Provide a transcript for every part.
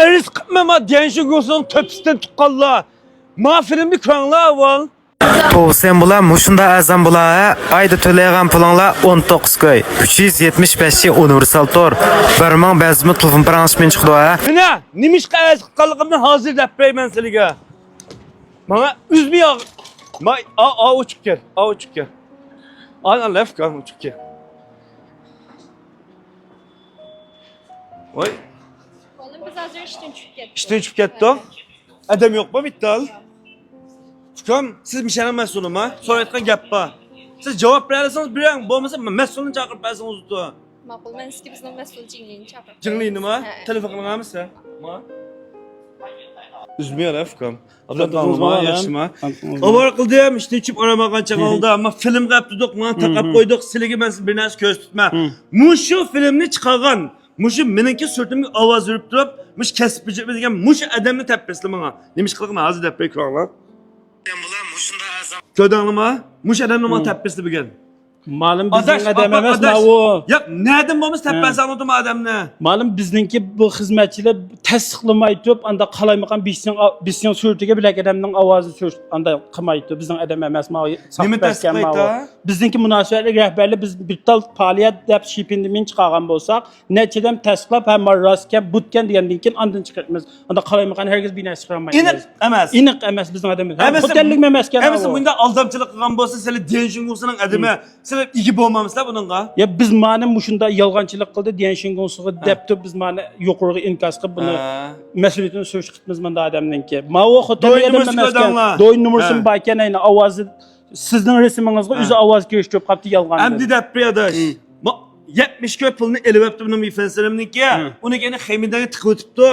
eriz kıpmama diyenşi gözünün töpsünden tutkalla. Ma filmni ko'ranglar avval. To'g'risi bular mushunda azam bular. Ayda to'laygan pulinglar 19 koy. 375 universal tor. 1000 bezmi telefon transferin chiqdi ha. Mana nimishqa eriz qilganligimni hozir deb berayman sizlarga. Mana üzmey Ma uçuk gel. Uçuk gel. Ana left kan uçuk gel. Vay. Oğlum biz azıcık işten çıkıp getdik. İşten çıkıp getdik. Adam yok mu bitti al. Fukam siz mişanan mesulum ha. Sonra etken gap ba. Siz cevap verersanız bir an olmasa mesulunu çağırıp versin uzun. Maqul, men sizga bizning mas'ul jinglini chaqirdim. Jinglini mi? He. Telefon qilganmisiz? Ma. Üzmüyor fukam. Abla Telefon tanıma qilmagan. yaxshimi? Avval qildim, işte içip aramagancha qoldi, ammo film qilib turdik, mana taqab qo'ydik, sizlarga men bir narsa ko'rsatma. Mushu filmni chiqargan, mushu meniki surtimga ovoz urib turib, mush kasb degan mushu odamni tappirsizlar menga. Nima ish qilgan hozir deb qo'yinglar. Bular mushunda azam. Ko'rdingmi? Mush odamni menga tappirsizlar bugun. Malum bizning adam emas bu. Yo'q, nereden bo'lmas tappasan o'tim odamni. Malum bizningki bu xizmatchilar tasdiqlamay turib, anda qalaymagan bizning suratiga bilak odamning ovozi surt, anda qilmay turib, bizning adam emas ma. Nima tasdiqlaydi? Bizningki munosabatli rahbarlar biz bir tal faoliyat deb shipindimin chiqargan bo'lsak, nechadan tasdiqlab ham rostkan, butgan degandan keyin andan chiqaramiz. Anda qalaymagan herkes bina chiqarmaydi. Iniq emas. emas bizning adam emas. Xo'jalik emaskan. Emas bunda aldamchilik qilgan bo'lsa, sizlar denjingusining adimi, sizlar igi bo'lmamizlar buningga. Ya biz mana mushunda yolg'onchilik qildi degan shingonsiga debdi biz mana yuqoriga inkos qilib buni mas'uliyatini so'sh qitmiz menda odamninki. Ma o xo'jalik adam emaskan. Do'y numarasini bakan ayna ovozi sizning resmingizga o'zi ovoz ko'chirib qapti yolg'on. Amdi deb beradish. 70 ko'p pulni elibapti buning influencerimniki. Uni yana xemidaga tiqib o'tibdi.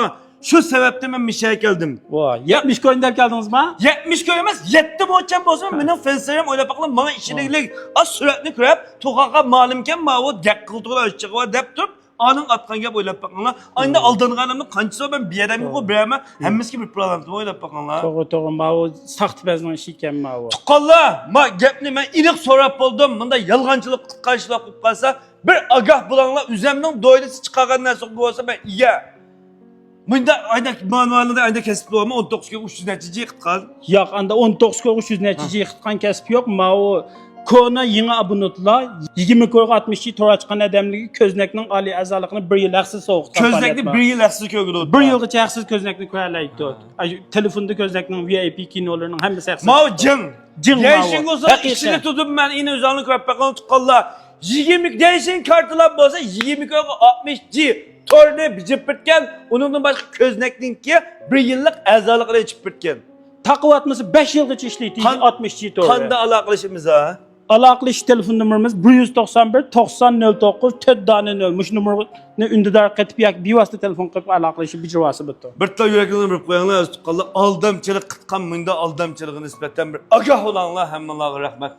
Shu sababdan men misha keldim. Voy, 70 ko'yin deb keldingizmi? 70 ko'y emas, 7 mo'lcham bo'lsa, mening influencerim o'ylab baqilib, menga ishiliklik, az suratni ko'rib, to'g'aqa ma'lumkan, men u gap qildirib o'chchiqva deb turib, aning atgan gap o'ylab baqinglar. Endi aldanganimni qancha ben bir yerdan qo'yib beraman, hammasiga bir problem deb o'ylab baqinglar. To'g'ri, men u saxt bazning ishi ekan men u. Tuqqanlar, men gapni men aniq so'rab bo'ldim. Bunda yolg'onchilik qilqanchilik qilib qolsa, bir agah bo'langlar, o'zimning doirasi chiqargan narsa bo'lsa, men iya. Bunda ayda manualda ayda kesip doğma 19 kilo 300 netice yıktıkan. Yo'q, anda 19 kilo 300 netice yıktıkan kesip yok. Ma o kona yeni abunutlar 20 kilo 60 tora çıkan adamligi köznekning ali azalıqını 1 yıl haqsiz soğuqdan. Köznekni 1 yıl haqsiz ko'rdi. 1 yılgacha haqsiz köznekni ko'ralaydi. Telefonda köznekning VIP kinolarning hammasi haqsiz. Ma jin. Jin ma. Yaşın olsa işini tutup ben yine özanlık ko'rib baqan tuqqanlar. 20 yaşın kartılar bo'lsa 20 kilo 60 G. Torni bijib bitgan, uningdan boshqa ko'znakninki 1 yillik a'zoliqni ichib bitgan. Taqib atmasa 5 yilgacha ishlaydi 60 G to'g'ri. Qanday aloqalashimiz ha? Aloqalash telefon nomerimiz 191 90 09 4 Mush nomerni undidor qilib yak bevosita telefon qilib aloqalashib bijrosi bitdi. Bir ta yuraklarni bir qo'yinglar, tuqqanlar aldamchilik qilgan, bunda aldamchiligini nisbatan bir agah olanglar, hammalarga rahmat.